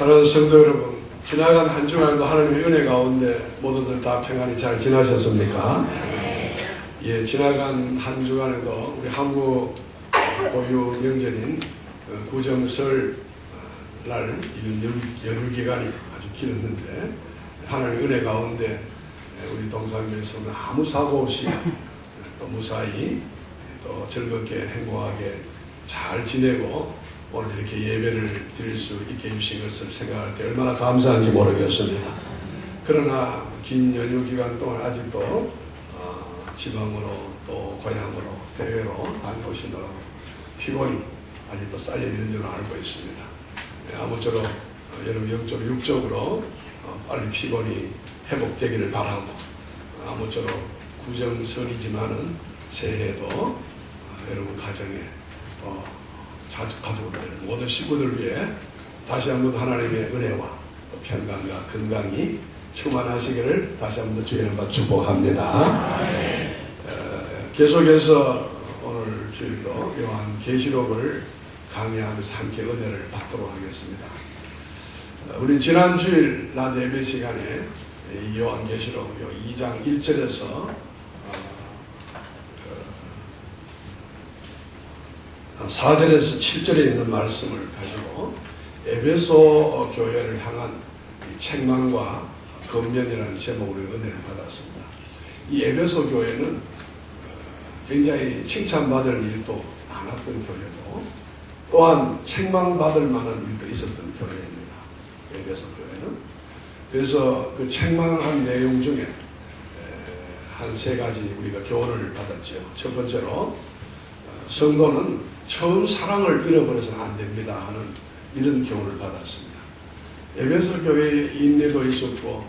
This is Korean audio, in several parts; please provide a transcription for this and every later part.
사랑하는 성도 여러분, 지나간 한 주간도 하나님의 은혜 가운데 모두들 다 평안히 잘 지나셨습니까? 예, 지나간 한 주간에도 우리 한국 고유 명절인 구정설 날 연휴 기간이 아주 길었는데 하나님의 은혜 가운데 우리 동산교회에서는 아무 사고 없이 또 무사히 또 즐겁게 행복하게 잘 지내고 오늘 이렇게 예배를 드릴 수 있게 해주신 것을 생각할 때 얼마나 감사한지 모르겠습니다. 그러나 긴 연휴 기간 동안 아직도 지방으로 또 고향으로 해외로 다녀오시느라고 피곤이 아직도 쌓여 있는 줄 알고 있습니다. 아무쪼록 여러분 영적 육적으로 빨리 피곤이 회복되기를 바라고 아무쪼록 구정설이지만은 새해에도 여러분 가정에 가족들 모든 식구들 위해 다시 한번 하나님의 은혜와 평강과 건강이 충만하시기를 다시 한번 주의 이름으로 축복합니다. 계속해서 오늘 주일도 요한계시록을 강의하면서 함께 은혜를 받도록 하겠습니다. 우리 지난 주일 낮 예배 시간에 요한계시록 2장 1절에서 4절에서 7절에 있는 말씀을 가지고 에베소 교회를 향한 책망과 권면이라는 제목으로 은혜를 받았습니다. 이 에베소 교회는 굉장히 칭찬받을 일도 많았던 교회고 또한 책망받을 만한 일도 있었던 교회입니다. 에베소 교회는. 그래서 그 책망한 내용 중에 한 세 가지 우리가 교훈을 받았죠. 첫 번째로 성도는 처음 사랑을 잃어버려서는 안 됩니다 하는 이런 교훈을 받았습니다. 에베소 교회에 인내도 있었고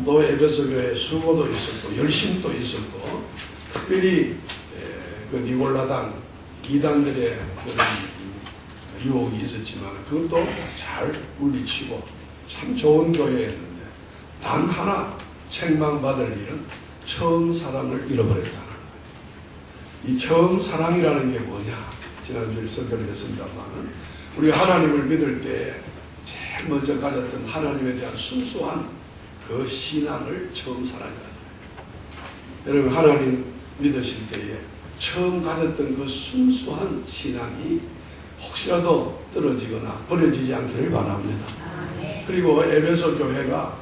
또 에베소 교회에 수고도 있었고 열심도 있었고 특별히 그 니골라당 이단들의 그런 유혹이 있었지만 그것도 잘 물리치고 참 좋은 교회였는데 단 하나 책망받을 일은 처음 사랑을 잃어버렸다는 거예요. 이 처음 사랑이라는 게 뭐냐? 지난주에 설교를 했습니다만 우리가 하나님을 믿을 때 제일 먼저 가졌던 하나님에 대한 순수한 그 신앙을 처음 사랑이라는 거예요. 여러분 하나님 믿으실 때에 처음 가졌던 그 순수한 신앙이 혹시라도 떨어지거나 버려지지 않기를 바랍니다. 그리고 에베소 교회가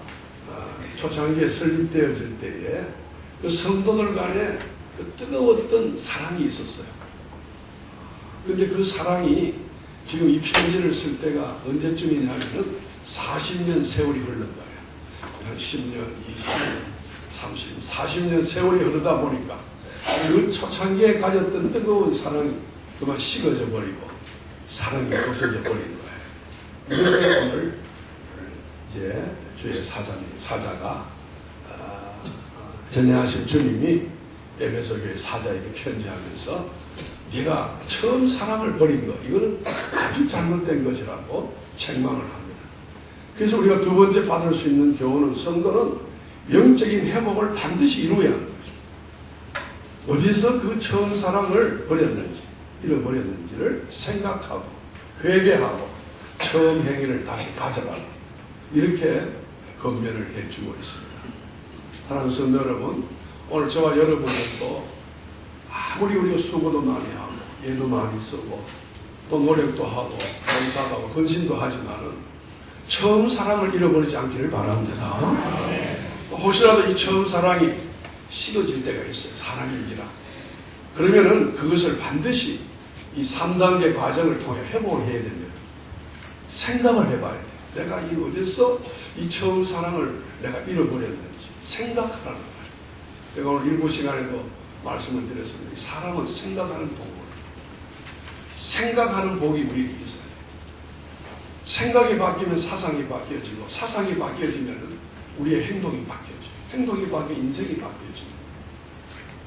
초창기에 설립되어질 때에 그 성도들 간에 그 뜨거웠던 사랑이 있었어요. 그런데 그 사랑이 지금 이 편지를 쓸 때가 언제쯤이냐면은 40년 세월이 흐른 거예요. 한 10년, 20년, 30년, 40년 세월이 흐르다 보니까 그 초창기에 가졌던 뜨거운 사랑이 그만 식어져 버리고 사랑이 없어져 버린 거예요. 이것을 오늘 이제 주의 사자가 전능하신 주님이 에베소 교회 사자에게 편지하면서 네가 처음 사랑을 버린 거 이거는 아주 잘못된 것이라고 책망을 합니다. 그래서 우리가 두 번째 받을 수 있는 교훈은 성도는 영적인 회복을 반드시 이루어야 하는 거죠. 어디서 그 처음 사랑을 버렸는지 잃어버렸는지를 생각하고 회개하고 처음 행위를 다시 가져가라 이렇게 권면을 해주고 있습니다. 사랑하는 성도 여러분, 오늘 저와 여러분들도 아무리 우리가 수고도 많이 하고 예도 많이 쓰고 또 노력도 하고 봉사도 하고 헌신도 하지만은 처음 사랑을 잃어버리지 않기를 바랍니다. 또 혹시라도 이 처음 사랑이 식어질 때가 있어요. 사람인지라. 그러면은 그것을 반드시 이 3단계 과정을 통해 회복을 해야 됩니다. 생각을 해봐야 돼요. 내가 이 어디서 이 처음 사랑을 내가 잃어버렸는지 생각하라는 거예요. 제가 오늘 일부 시간에도 말씀을 드렸습니다. 사람은 생각하는 복을 생각하는 복이 우리에게 있어요. 생각이 바뀌면 사상이 바뀌어지고 사상이 바뀌어지면 우리의 행동이 바뀌어져요. 행동이 바뀌면 인생이 바뀌어져요.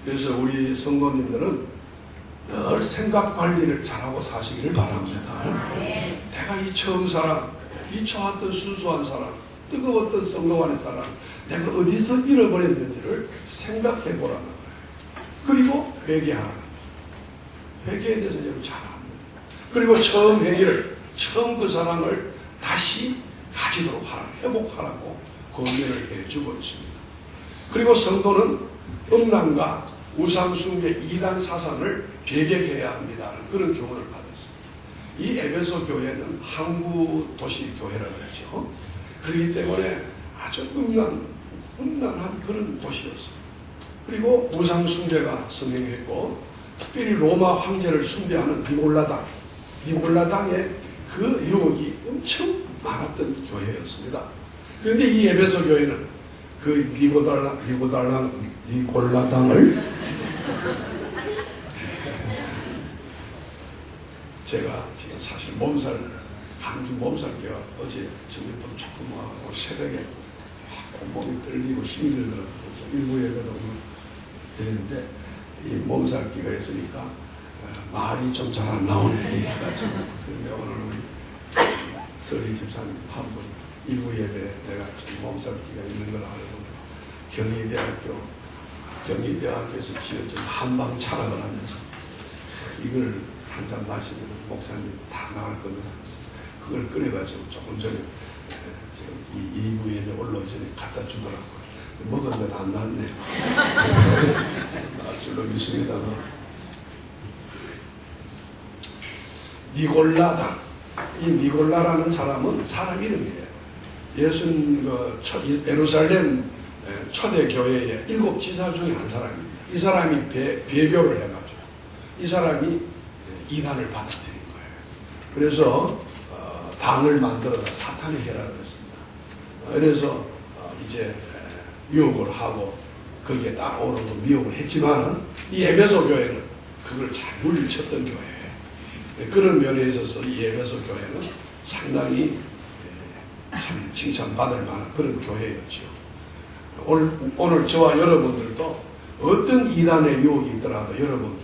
그래서 우리 성도님들은 늘 생각 관리를 잘하고 사시기를 바랍니다. 내가 이 처음 사랑, 이 좋았던 순수한 사랑, 뜨거웠던 성도 안의 사랑 내가 어디서 잃어버렸는지를 생각해 보라는 거예요. 그리고 회개하라는 거예요. 회개에 대해서 여러분 잘 압니다. 그리고 처음 회개를 처음 그 사랑을 다시 가져 다시도록 하라고, 회복하라고 권면을 해주고 있습니다. 그리고 성도는 음란과 우상숭배 이단 사상을 배격해야 합니다라는 그런 교훈을 받았습니다. 이 에베소 교회는 항구 도시 교회라고 했죠. 그렇기 때문에 아주 음란한 그런 도시였습니다. 그리고 우상숭배가 성행했고, 특별히 로마 황제를 숭배하는 니골라당의 그 유혹이 엄청 많았던 교회였습니다. 그런데 이 에베소 교회는 그 니골라당을 제가 지금 사실 한주 몸살기가 어제 저녁부터 조금 와고 새벽에 온몸이 떨리고 힘이 들더라고요. 일부 예배도 드렸는데 이 몸살기가 있으니까 말이 좀 잘 안 나오네 해가지고. 그런데 오늘 우리 서리 집사님 한 분 일부 예배 내가 좀 몸살기가 있는 걸 알고 경희대학교에서 지어진 한방 차락을 하면서 이걸 한 잔 마시면 목사님 다 나을 겁니다 하면서 그걸 끓여가지고 조금 전에 지금 이 2부 예배 올라오기 전에 갖다 주더라고요. 먹었는데 안 나왔네요. 나을 줄로 믿습니다만. 니골라당, 이 니골라라는 사람은 사람 이름이에요. 예수님 예루살렘 초대 교회의 7 지사 중에 한 사람입니다. 이 사람이 배교를 해가지고 이 사람이 이단을 받아들인 거예요. 그래서 당을 만들어서 사탄의 혈안을 했습니다. 그래서 이제 유혹을 하고 거기에 따라오는 미혹을 했지만 이 에베소 교회는 그걸 잘 물리쳤던 교회예요. 그런 면에 있어서 이 에베소 교회는 상당히 참 칭찬받을 만한 그런 교회였죠. 오늘 저와 여러분들도 어떤 이단의 유혹이 있더라도 여러분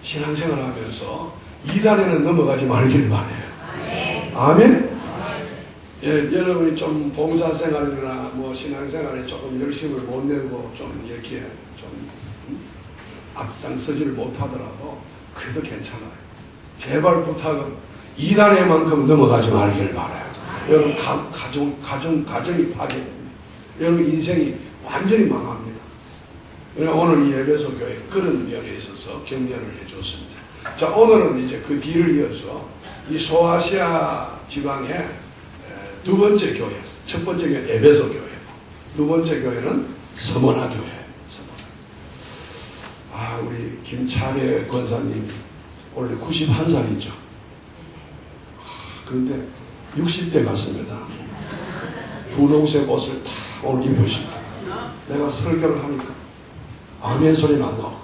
신앙생활 하면서 이단에는 넘어가지 말길 바라요. 아멘? 예, 여러분이 좀 봉사생활이나 뭐 신앙생활에 조금 열심을 못 내고 좀 이렇게 좀 앞장서지를 못하더라도 그래도 괜찮아요. 제발 부탁은 이단에만큼 넘어가지 말길 바라요. 여러분 가정이 파괴됩니다. 여러분 인생이 완전히 망합니다. 오늘 이 에베소 교회 그런 면에 있어서 격려를 해줬습니다. 자, 오늘은 이제 그 뒤를 이어서 이 소아시아 지방의 두 번째 교회, 첫 번째 교회는 에베소 교회, 두 번째 교회는 서머나 교회. 우리 김차례 권사님이 원래 91살이죠. 그런데 60대 같습니다. 분홍색 옷을 다 오늘 입으시고 내가 설교를 하니까 아멘 소리는 안 나오고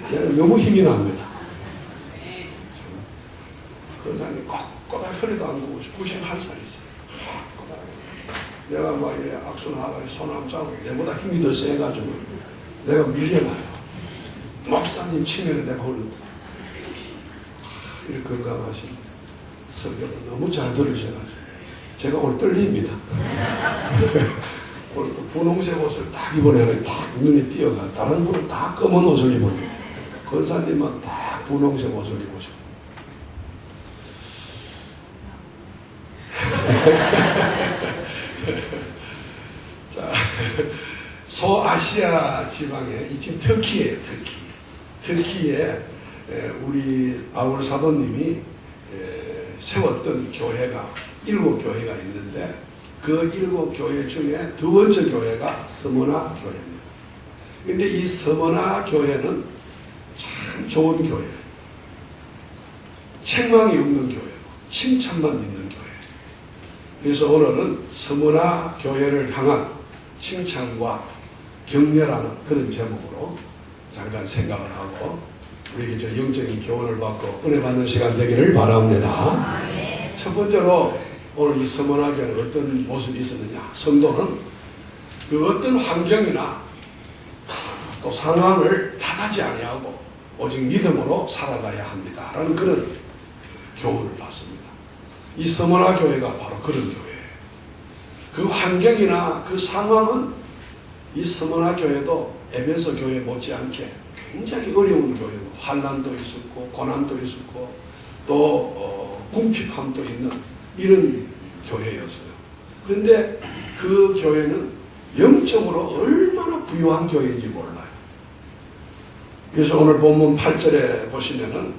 내가 너무 힘이 납니다. 권사님 꼬닥 허리도 안 두고 91살이세요. 내가 막 이래 악수하고 손 안 잡고 내보다 힘이 더 세가지고 내가 밀려나요. 목사님 치면은 내가 오늘 이렇게 건강하신 설교를 너무 잘 들으셔가지고 제가 오늘 떨립니다. 오늘 분홍색 옷을 딱 입어내는 딱 눈에 띄어가 다른 분은 다 검은 옷을 입어요. 권사님은 딱 분홍색 옷을 입으셔. 자, 소아시아 지방에 이 지금 터키예요. 터키에 우리 바울 사도님이 세웠던 교회가 7 교회가 있는데 그 7 교회 중에 두 번째 교회가 서머나 교회입니다. 그런데 이 서머나 교회는 참 좋은 교회예요. 책망이 없는 교회고 칭찬만 있는 교회. 그래서 오늘은 서머나 교회를 향한 칭찬과 격려라는 그런 제목으로 잠깐 생각을 하고 우리에게 저 영적인 교훈을 받고 은혜 받는 시간 되기를 바랍니다. 첫 번째로 오늘 이 서머나 교회는 어떤 모습이 있었느냐. 성도는 그 어떤 환경이나 또 상황을 탓하지 아니하고 오직 믿음으로 살아가야 합니다. 라는 그런 교훈을 받습니다. 이 서머나 교회가 바로 그런 교회예요. 그 환경이나 그 상황은 이 서머나 교회도 에베소 교회 못지않게 굉장히 어려운 교회고 환난도 있었고 고난도 있었고 또 궁핍함도 있는 이런 교회였어요. 그런데 그 교회는 영적으로 얼마나 부유한 교회인지 몰라요. 그래서 오늘 본문 8절에 보시면은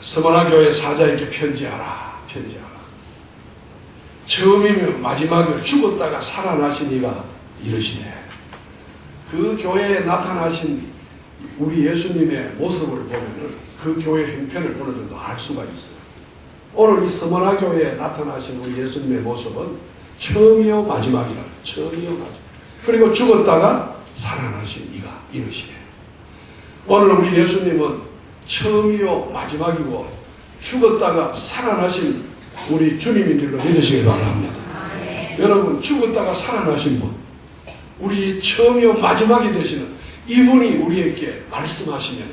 스무나 교회 사자에게 편지하라. 처음이며 마지막이며 죽었다가 살아나신 이가 이르시네. 그 교회에 나타나신 우리 예수님의 모습을 보면은 그 교회 형편을 어느 정도 알 수가 있어요. 오늘 이 스무나 교회에 나타나신 우리 예수님의 모습은 처음이요 마지막이라. 처음이요 마지막. 그리고 죽었다가 살아나신 이가 이르시네. 오늘 우리 예수님은 처음이요 마지막이고 죽었다가 살아나신 우리 주님인 줄로 믿으시길 바랍니다. 여러분, 죽었다가 살아나신 분, 우리 처음이요 마지막이 되시는 이분이 우리에게 말씀하시면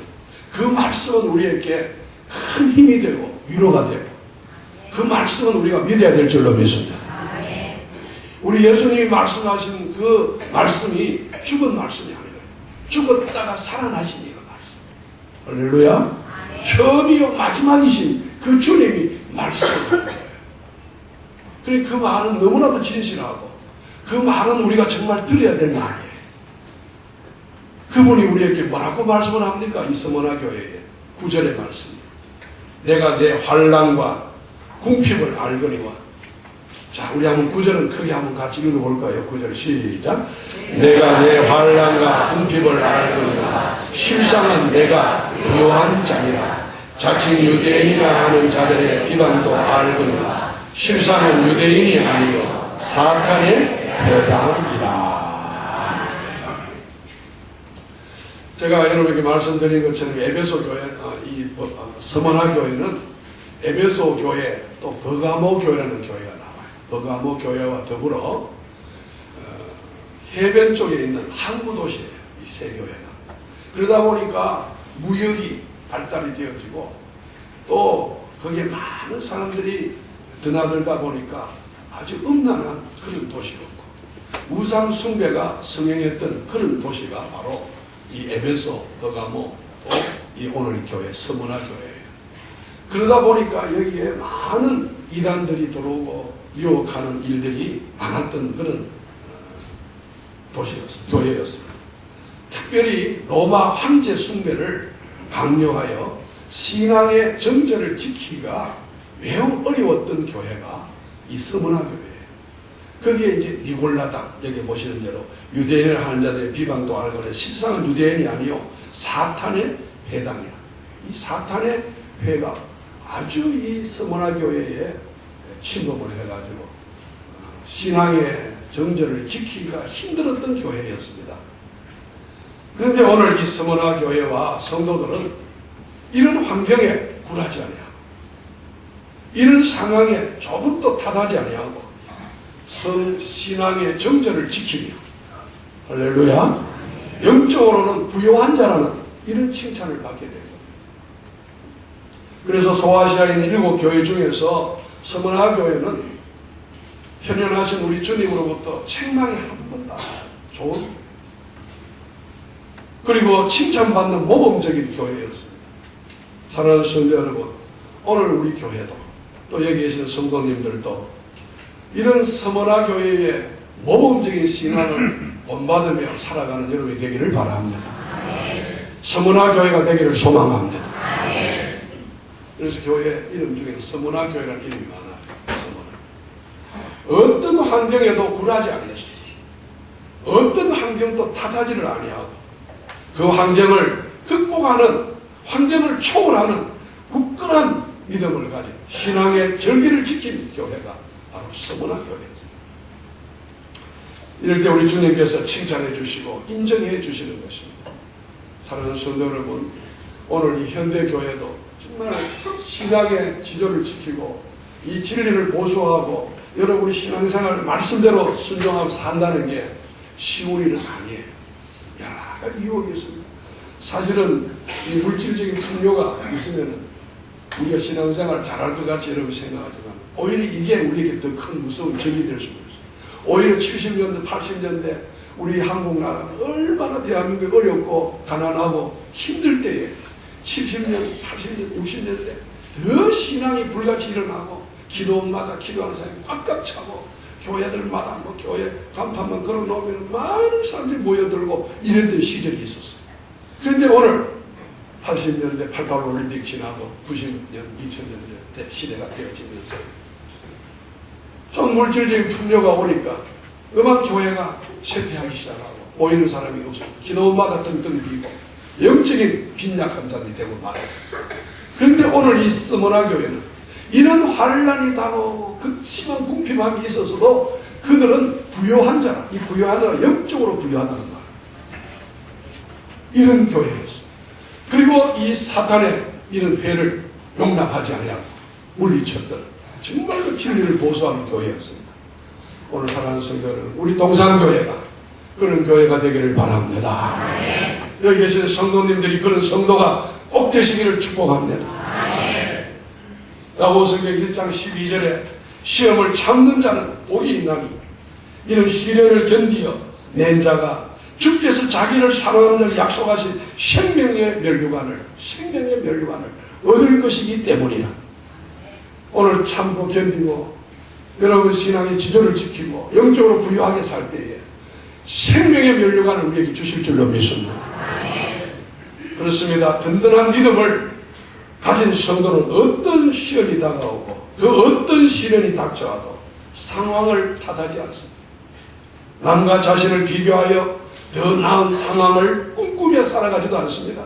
그 말씀은 우리에게 큰 힘이 되고 위로가 되고 그 말씀은 우리가 믿어야 될 줄로 믿습니다. 우리 예수님이 말씀하신 그 말씀이 죽은 말씀이 아니라 죽었다가 살아나신 이가 말씀. 할렐루야. 처음이요 마지막이신 그 주님이 말씀을 하는 거예요. 그러니까 그 말은 너무나도 진실하고 그 말은 우리가 정말 들어야 될 말이에요. 그분이 우리에게 뭐라고 말씀을 합니까? 이 스무나 교회에 9절의 말씀. 내가 내 환난과 궁핍을 알거니와. 자, 우리 한번 9절은 크게 한번 같이 읽어볼까요? 9절 시작. 내가 내 환난과 궁핍을 알거니와 실상은 내가 부요한 자니라. 자칭 유대인이라 하는 자들의 비방도 알거니와 실상은 유대인이 아니요 사탄의 배당이라. 제가 여러분에게 말씀드린 것처럼 에베소 교회, 이 스무나 교회는 에베소 교회 또 버가모 교회라는 교회가 나와요. 버가모 교회와 더불어 해변 쪽에 있는 항구 도시예요. 이 세 교회가. 그러다 보니까 무역이 발달이 되어지고 또 거기에 많은 사람들이 드나들다 보니까 아주 음란한 그런 도시였고 우상 숭배가 성행했던 그런 도시가 바로 이 에베소, 버가모, 또 이 오늘 교회 스무나 교회예요. 그러다 보니까 여기에 많은 이단들이 들어오고 유혹하는 일들이 많았던 그런 교회였습니다. 특별히 로마 황제 숭배를 강요하여 신앙의 정절을 지키기가 매우 어려웠던 교회가 이 스무나 교회예요. 거기에 이제 니골라당, 여기 보시는 대로 유대인을 하는 자들의 비방도 알거나 실상은 유대인이 아니요 사탄의 회당이라. 이 사탄의 회가 아주 이 스무나 교회에 침범을 해가지고 신앙의 정절을 지키기가 힘들었던 교회였습니다. 그런데 오늘 이 스무나 교회와 성도들은 이런 환경에 굴하지 아니하고 이런 상황에 조금도 탓하지 아니하고 신앙의 정절을 지키며 할렐루야 영적으로는 부요한 자라는 이런 칭찬을 받게 된 겁니다. 그래서 소아시아에 있는 7교회 중에서 스무나 교회는 현현하신 우리 주님으로부터 책망이 한 번 다 좋은 그리고 칭찬받는 모범적인 교회였습니다. 사랑하는 성도 여러분, 오늘 우리 교회도 또 여기 계신 성도님들도 이런 스무나 교회의 모범적인 신앙을 본받으며 살아가는 여러분이 되기를 바랍니다. 스무나 교회가 되기를 소망합니다. 그래서 교회 이름 중에는 스무나 교회라는 이름이 많아요. 스무나. 어떤 환경에도 굴하지 않으시고 어떤 환경도 탓하지를 아니하고 그 환경을 극복하는 환경을 초월하는 굳건한 믿음을 가진 신앙의 절기를 지킨 교회가 바로 스무나 교회입니다. 이럴 때 우리 주님께서 칭찬해 주시고 인정해 주시는 것입니다. 사랑하는 성도 여러분, 오늘 이 현대교회도 정말 신앙의 지조를 지키고 이 진리를 보수하고 여러분이 신앙생활 말씀대로 순종하고 산다는 게 쉬운 일은 아니에요. 여러 가지 유혹이 있습니다. 사실은 이 물질적인 풍요가 있으면 우리가 신앙생활 잘할 것 같이 여러분 생각하지만 오히려 이게 우리에게 더 큰 무서운 적이 될 수가 있어요. 오히려 70년대, 80년대 우리 한국 나라는 얼마나 대한민국이 어렵고 가난하고 힘들 때에 70년, 80년, 60년대 더 신앙이 불같이 일어나고 기도원마다 기도하는 사람이 꽉꽉 차고, 교회들마다 뭐 교회 간판만 걸어놓으면 많은 사람들이 모여들고 이랬던 시절이 있었어요. 그런데 오늘 80년대 88 올림픽 지나고 90년, 2000년대 시대가 되어지면서 좀 물질적인 풍요가 오니까 음악 교회가 쇠퇴하기 시작하고 모이는 사람이 없고 기도원마다 뜬뜬 비고 영적인 빈약한 자들이 되고 말았어요. 그런데 오늘 이 스모나 교회는 이런 환란이 다가오고 극심한 궁핍함이 있어서도 그들은 부요한 자라, 이 부요한 자라 영적으로 부요하다는 말, 이런 교회였어요. 그리고 이 사탄의 이런 회를 용납하지 아니하고 물리쳤던 정말로 진리를 보수하는 교회였습니다. 오늘 사랑하는 성도는 우리 동산교회가 그런 교회가 되기를 바랍니다. 여기 계신 성도님들이 그런 성도가 꼭 되시기를 축복합니다. 야고보서 1장 12절에 시험을 참는 자는 복이 있나니 이는 시련을 견디어 낸 자가 주께서 자기를 사랑하는 자를 약속하신 생명의 면류관을 얻을 것이기 때문이라. 오늘 참고 견디고 여러분 신앙의 지조를 지키고 영적으로 부유하게 살 때에 생명의 면류관을 우리에게 주실 줄로 믿습니다. 그렇습니다. 든든한 믿음을 가진 성도는 어떤 시련이 다가오고 그 어떤 시련이 닥쳐와도 상황을 탓하지 않습니다. 남과 자신을 비교하여 더 나은 상황을 꿈꾸며 살아가지도 않습니다.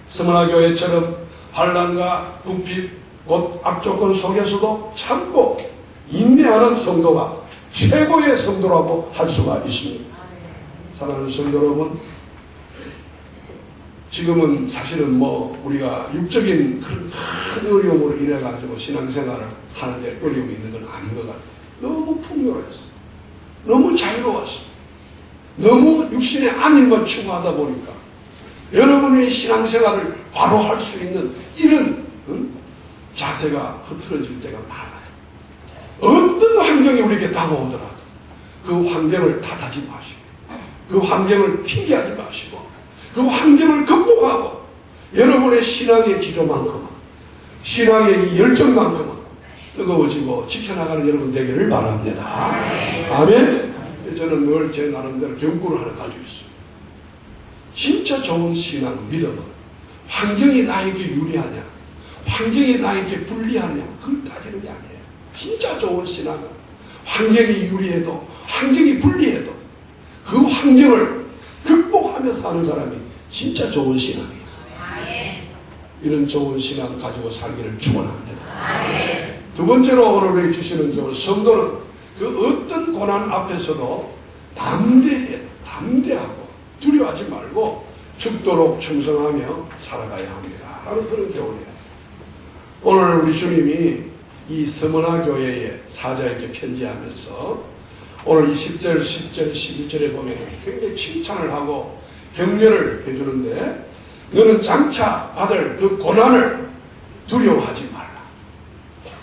스모나 교회처럼 환난과 궁핍, 곧 악조건 속에서도 참고 인내하는 성도가 최고의 성도라고 할 수가 있습니다. 사랑하는 성도 여러분, 지금은 사실은 뭐 우리가 육적인 큰 어려움으로 인해 가지고 신앙생활을 하는데 어려움이 있는 건 아닌 것 같아요. 너무 풍요했어. 너무 자유로웠어. 너무 육신의 안일만 추구하다 보니까 여러분의 신앙생활을 바로 할 수 있는 이런 자세가 흐트러질 때가 많아요. 어떤 환경이 우리에게 다가오더라도 그 환경을 탓하지 마시고 그 환경을 핑계하지 마시고 그 환경을 극복하고 여러분의 신앙의 지조만큼은 신앙의 열정만큼은 뜨거워지고 지켜나가는 여러분 되기를 바랍니다. 아멘. 저는 늘 제 나름대로 경고를 하나 가지고 있어요. 진짜 좋은 신앙, 믿음은 환경이 나에게 유리하냐 환경이 나에게 불리하냐 그걸 따지는 게 아니에요. 진짜 좋은 신앙은 환경이 유리해도 환경이 불리해도 그 환경을 극복하며 사는 사람이 진짜 좋은 신앙이에요. 이런 좋은 신앙 가지고 살기를 축원합니다. 두 번째로 오늘 우리 주시는 교훈, 성도는 그 어떤 고난 앞에서도 담대하고 두려워하지 말고 죽도록 충성하며 살아가야 합니다. 라는 그런 교훈이에요. 오늘 우리 주님이 이 스모나 교회에 사자에게 편지하면서 오늘 20절, 10절, 11절에 보면 굉장히 칭찬을 하고 격려를 해주는데 너는 장차 받을 그 고난을 두려워하지 말라.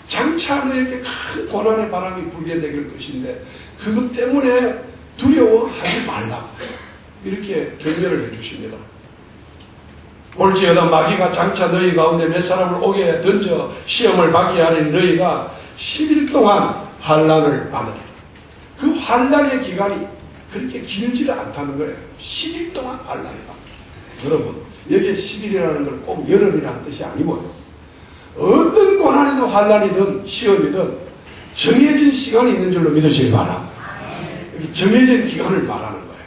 장차 너에게 큰 고난의 바람이 불게 될 것인데 그것 때문에 두려워하지 말라고 이렇게 격려를 해주십니다. 볼지어다 마귀가 장차 너희 가운데 몇 사람을 오게 던져 시험을 받게 하는 너희가 10일 동안 환난을 받으리라. 그 환난의 기간이 그렇게 길지 않다는 거예요. 10일 동안 환난을 받으리라. 여러분 여기에 10일이라는 걸 꼭 열흘이라는 뜻이 아니고요. 어떤 고난이든 환난이든 시험이든 정해진 시간이 있는 줄로 믿으시기 바랍니다. 정해진 기간을 말하는 거예요.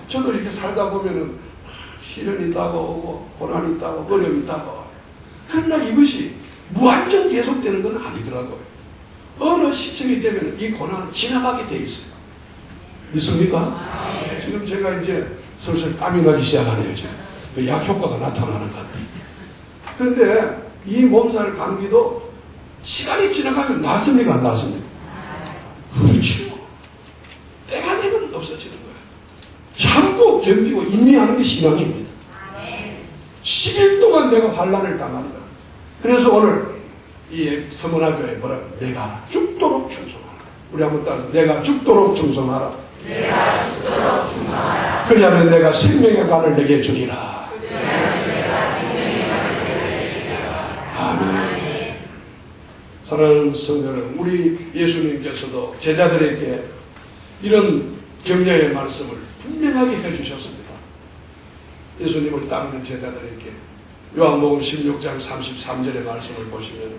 저도 이렇게 살다 보면은 시련이 다가오고 고난이 있다고 어려움이 있다고 그러나 이것이 무한정 계속되는 건 아니더라고요. 어느 시점이 되면 이 고난은 지나가게 돼 있어요. 믿습니까? 지금 제가 이제 슬슬 땀이 나기 시작하네요. 그 약 효과가 나타나는 것 같아요. 그런데 이 몸살 감기도 시간이 지나가면 낫습니까? 안 낫습니까? 그렇죠. 때가 되면 없어지는 거예요. 참고 견디고 인내하는 게 신앙입니다. 10일 동안 내가 환난을 당하리라. 그래서 오늘 이 스모나 교회 뭐라 내가 죽도록 충성하라. 우리 한번 따라 내가 죽도록 충성하라. 내가 죽도록 충성하라. 그리하면 내가 생명의 관을 내게 주리라. 아멘. 사랑하는 성도 여러분, 우리 예수님께서도 제자들에게 이런 격려의 말씀을 분명하게 해주셨습니다. 예수님을 따르는 제자들에게 요한복음 16장 33절의 말씀을 보시면,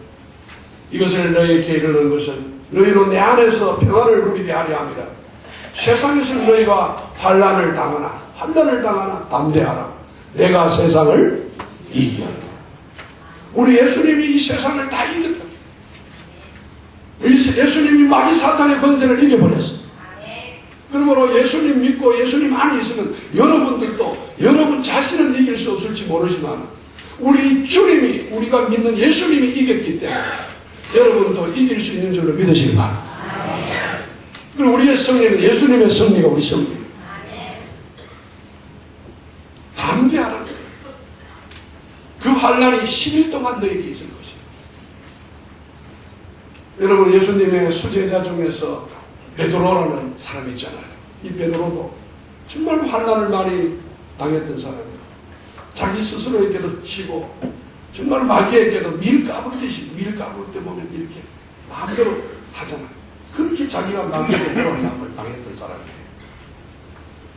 이것을 너희에게 이르는 것은 너희로 내 안에서 평안을 누리게 하려 함이라. 세상에서 너희가 환난을 당하나 담대하라. 내가 세상을 이기하라. 우리 예수님이 이 세상을 다 이겼다. 예수님이 마귀 사탄의 권세를 이겨버렸어. 그러므로 예수님 믿고 예수님 안에 있으면 여러분들도 여러분 자신은 이길 수 없을지 모르지만 우리 주님이, 우리가 믿는 예수님이 이겼기 때문에 여러분도 이길 수 있는 줄로 믿으시기 바랍니다. 그리고 우리의 승리는 예수님의 승리가 우리 승리예요. 담대하라는 거예요. 그 환난이 10일 동안 너에게 있을 것이에요. 여러분, 예수님의 수제자 중에서 베드로라는 사람이 있잖아요. 이 베드로도 정말 환난을 많이 당했던 사람이에요. 자기 스스로에게도 치고 정말 마귀에게도 밀 까불듯이, 밀 까불 때 보면 이렇게 마음대로 하잖아요. 그렇게 자기가 마귀에게 고난을 당했던 사람이에요.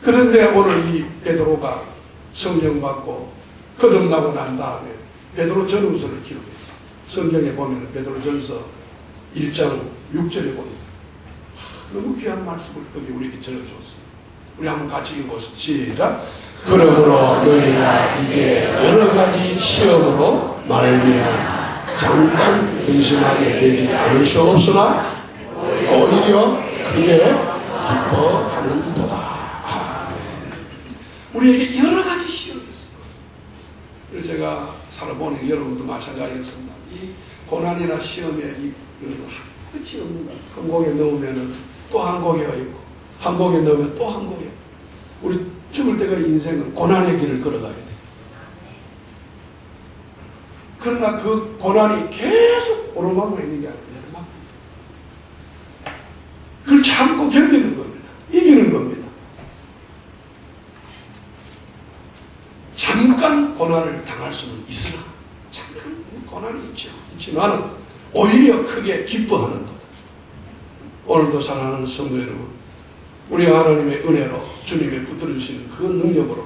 그런데 오늘 이 베드로가 성령 받고 거듭나고 난 다음에 베드로 전후서를 기록했어요. 성경에 보면 베드로 전서 1장 6절에 보면 너무 귀한 말씀을 거기 우리에게 전해줬어요. 우리 한번 같이 읽어보시죠. 시작. 그러므로 너희가 이제 여러 가지 시험으로 말미암아 잠깐 근심하게 되지 않을 수 없으나 오히려 크게 기뻐하는도다. 우리에게 여러 가지 시험이 있어요. 그래서 제가 살아보니 여러분도 마찬가지였습니다. 이 고난이나 시험에 이 끝이 없는 것. 한 곡에 넣으면 또 한 곡에가 있고, 한 곡에 넣으면 또 한 곡에. 우리 죽을 때가 인생은 고난의 길을 걸어가야 돼. 그러나 그 고난이 계속 오르막만 있는 게 아니라 내리막. 그걸 참고 견디는 겁니다. 이기는 겁니다. 잠깐 고난을 당할 수는 있으나, 잠깐 고난이 있지만 오히려 크게 기뻐하는 것. 오늘도 사랑하는 성도 여러분, 우리 하나님의 은혜로 주님의 붙들어 주시는 그 능력으로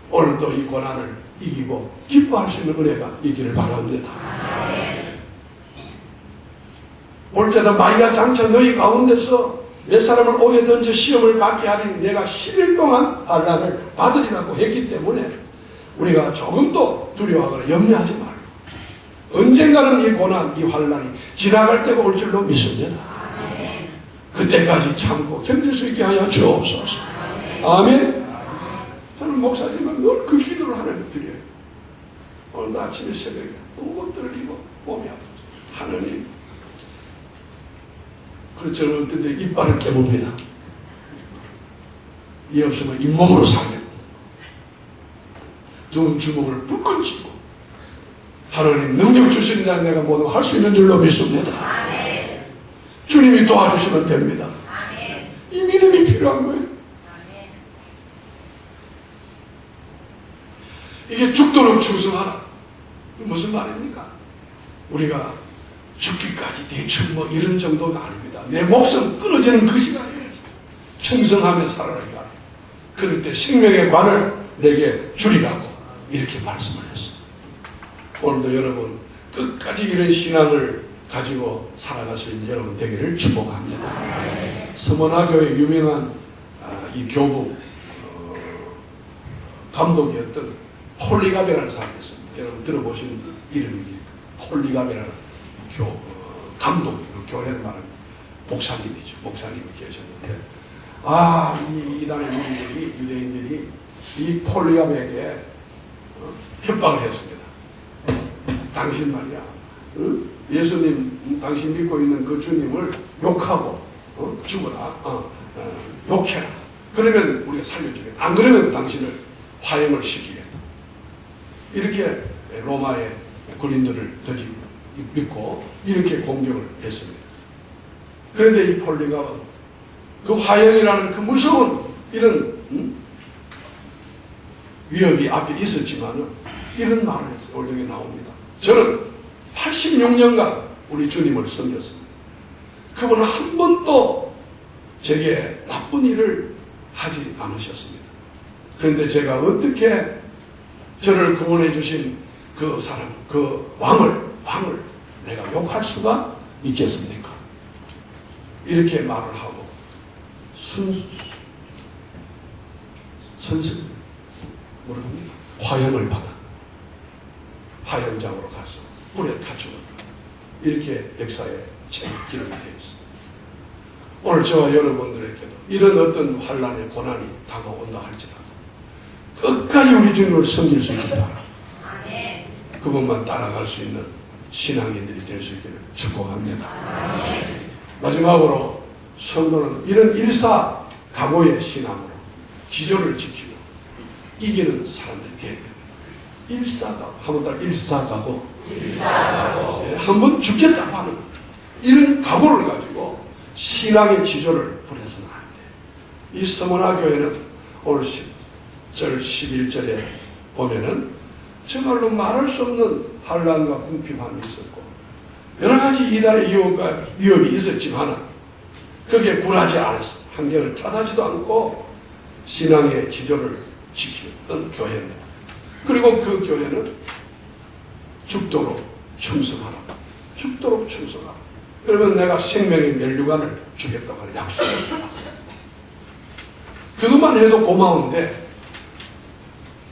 오늘도 이 고난을 이기고 기뻐할 수 있는 은혜가 있기를 바랍니다. 올때다 마귀가 장차 너희 가운데서 몇 사람을 오게 던져 시험을 받게 하리니 내가 10일 동안 환난을 받으리라고 했기 때문에 우리가 조금도 두려워하거나 염려하지 말고 언젠가는 이 고난, 이 환난이 지나갈 때가 올 줄로 믿습니다. 그때까지 참고 견딜 수 있게 하여 주옵소서. 아멘. 저는 목사지만 늘 그 기도를 하나님께 드려요. 오늘 아침에 새벽에 너무 떨리고 몸이 아프죠. 하나님, 그래서 저는 어떤 때 이빨을 깨봅니다. 이 없으면 잇몸으로 살면 두 주먹을 불끈 쥐고 하나님 능력 주시는 자 내가 모두 할 수 있는 줄로 믿습니다. 주님이 도와주시면 됩니다. 이 믿음이 필요한 거예요. 이게 죽도록 충성하라. 무슨 말입니까? 우리가 죽기까지 대충 뭐 이런 정도가 아닙니다. 내 목숨 끊어지는 그 시간이야지. 충성하며 살아라 이거. 그럴 때 생명의 관을 내게 주리라고 이렇게 말씀을 했어요. 오늘도 여러분 끝까지 이런 신앙을 가지고 살아갈 수 있는 여러분 되기를 축복합니다. 서문화교의 유명한 이 교부 감독이었던 폴리갑이라는 사람이 있습니다. 여러분 들어보신 이름이 폴리갑이라는 감독이 교회를 말하는 목사님이죠. 목사님이 계셨는데 이단의 유대인들이 이 폴리갑에게 협박을 했습니다. 당신 말이야, 예수님, 당신 믿고 있는 그 주님을 욕하고 죽어라, 욕해라. 그러면 우리가 살려주겠다. 안 그러면 당신을 화형을 시키겠다. 이렇게 로마의 군인들을 믿고 이렇게 공격을 했습니다. 그런데 이 폴리갑은 그 화형이라는 그 무서운 이런 위협이 앞에 있었지만은 이런 말을 했어요. 원력이 나옵니다. 저는 86년간 우리 주님을 섬겼습니다. 그분은 한 번도 제게 나쁜 일을 하지 않으셨습니다. 그런데 제가 어떻게 저를 구원해 주신 그 사람, 그 왕을 내가 욕할 수가 있겠습니까? 이렇게 말을 하고 화형을 받아 화형장으로 가서 불에 타 죽었다. 이렇게 역사에 기록이 되어 있습니다. 오늘 저와 여러분들에게도 이런 어떤 환난의 고난이 다가온다 할지라도 끝까지 우리 주님을 섬길 수 있기를 바랍니다. 그분만 따라갈 수 있는 신앙인들이 될 수 있기를 축복합니다. 마지막으로 성도는 이런 일사각오의 신앙으로 기조를 지키고 이기는 사람들이 되어야 됩니다. 일사각오, 한번 따라 일사각오. 한번 죽겠다고 하는 이런 각오를 가지고 신앙의 지조를 부려서는 안 돼. 이 서문화 교회는 오늘 10절, 11절에 보면은 정말로 말할 수 없는 환난과 궁핍함이 있었고 여러 가지 이단의 위협이 있었지만은 거기에 굴하지 않았어. 환경을 탓하지도 않고 신앙의 지조를 지켰던 교회입니다. 그리고 그 교회는 죽도록 충성하라. 죽도록 충성하라. 그러면 내가 생명의 면류관을 주겠다고 하는 약속을 받았어요. 그것만 해도 고마운데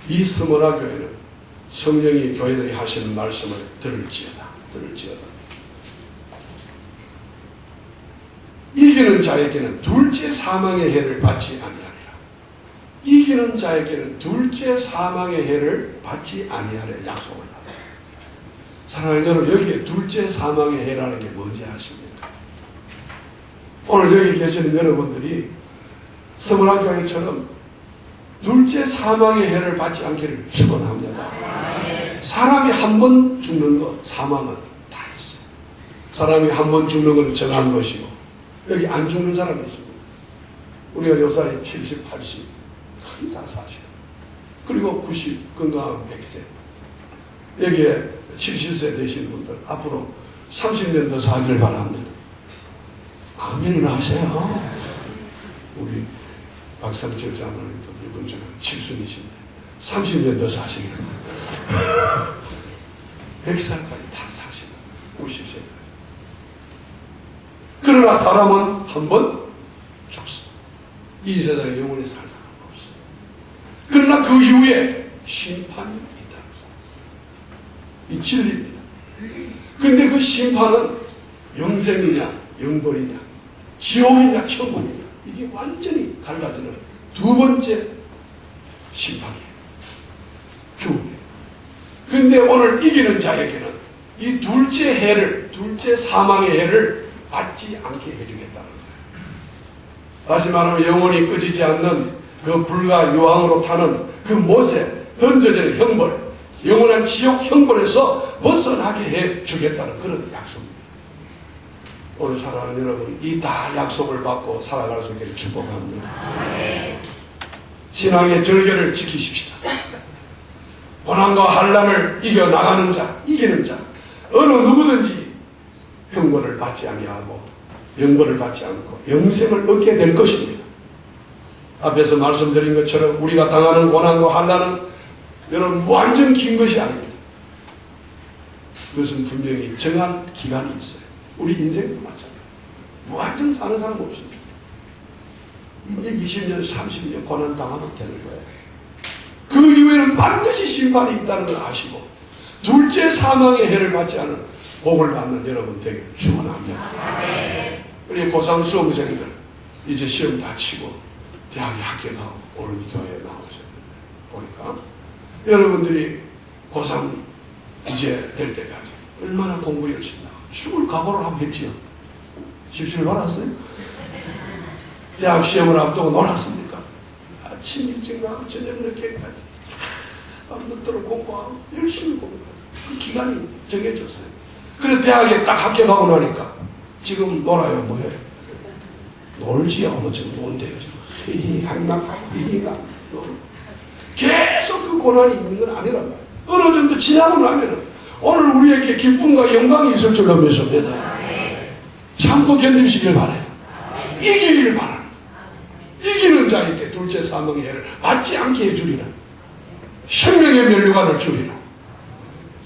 이 스모나 교회는 성령이 교회들이 하시는 말씀을 들을지어다. 이기는 자에게는 둘째 사망의 해를 받지 아니하리라. 이기는 자에게는 둘째 사망의 해를 받지 아니하리라 약속을 받아. 사랑하는 여러분, 여기에 둘째 사망의 해라는 게 뭔지 아십니까? 오늘 여기 계시는 여러분들이 서문학교회처럼 둘째 사망의 해를 받지 않기를 축원합니다. 사람이 한 번 죽는 것, 사망은 다 있어요. 사람이 한 번 죽는 건 정한 것이고 여기 안 죽는 사람이 있습니다. 우리가 요사이 70, 80 거의 다 사시고 그리고 90, 건강하고 100세 여기에 70세 되시는 분들 앞으로 30년 더 사기를 바랍니다. 아멘이나 하세요. 우리 박상철 장로님도 이번 주는 7순이신데 30년 더 사시기를 바랍니다. 100살까지 다 사시고 90세까지. 그러나 사람은 한 번 죽습니다. 이 세상에 영원히 살 사람은 없어요. 그러나 그 이후에 심판이 있다. 이 진리입니다. 그런데 그 심판은 영생이냐 영벌이냐 지옥이냐 천국이냐 이게 완전히 갈라지는 두 번째 심판이에요. 죽음이에요. 그런데 오늘 이기는 자에게는 이 둘째 해를, 둘째 사망의 해를 받지 않게 해주겠다는 거예요. 다시 말하면 영원히 꺼지지 않는 그 불과 유황으로 타는 그 못에 던져지는 형벌, 영원한 지옥 형벌에서 벗어나게 해주겠다는 그런 약속입니다. 오늘 사랑하는 여러분, 이 다 약속을 받고 살아갈 수 있기를 축복합니다. 신앙의 절개를 지키십시다. 고난과 환난을 이겨나가는 자, 이기는 자, 어느 누구든지 형벌을 받지 아니하고 영벌을 받지 않고 영생을 얻게 될 것입니다. 앞에서 말씀드린 것처럼 우리가 당하는 고난과 환난은 여러분 무한정 긴 것이 아닙니다. 그것은 분명히 정한 기간이 있어요. 우리 인생도 마찬가지예요. 무한정 사는 사람 없습니다. 이제 20년, 30년 고난 당하면 되는 거예요. 그 이후에는 반드시 심판이 있다는 걸 아시고 둘째 사망의 해를 받지 않은 복을 받는 여러분 되길 축원합니다. 우리 고3 수험생들 이제 시험 다 치고 대학에 합격하고 오늘 교회에 나오셨는데 보니까 여러분들이 고3 이제 될 때까지 얼마나 공부 열심히 하고 죽을 각오를 하고 했지요. 실실 놀았어요? 대학 시험을 앞두고 놀았습니까? 아침 일찍 나고 저녁 늦게까지 밤늦도록 공부하고 열심히 공부하고 그 기간이 정해졌어요. 그래 대학에 딱 합격하고 나니까 지금 놀아요. 뭐해? 놀지요. 뭐 지금 논대요. 히히 한납하고 히히가 계속 그 고난이 있는 건 아니란 말이에요. 어느 정도 지나고 나면은 오늘 우리에게 기쁨과 영광이 있을 줄로 믿습니다. 참고 견디시길 바라요. 이기기를 바랍니다. 이기는 자에게 둘째 사망의 해를 받지 않게 해주리라. 생명의 면류관을 주리라.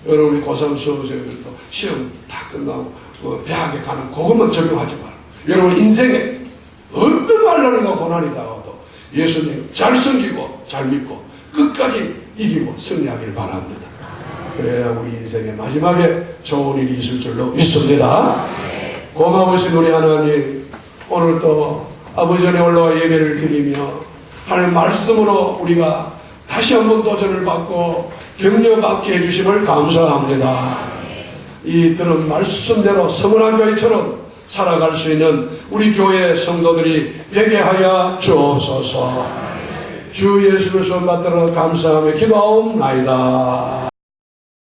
여러분, 우리 고3 수험생들도 시험 다 끝나고 대학에 가는 그것만 적용하지 마라. 여러분, 인생에 어떤 환난이나 고난이 다가와도 예수님 잘 섬기고 잘 믿고 끝까지 이기고 승리하기를 바랍니다. 그래야 우리 인생의 마지막에 좋은 일이 있을 줄로 믿습니다. 고마우신 우리 하나님, 오늘도 아버지 전에 올라와 예배를 드리며 하나님 말씀으로 우리가 다시 한번 도전을 받고 격려받게 해주심을 감사합니다. 이 들은 말씀대로 성원한 교회처럼 살아갈 수 있는 우리 교회 성도들이 되게 하여 주옵소서. 주 예수를 손 받들어 감사하며 기도하옵나이다.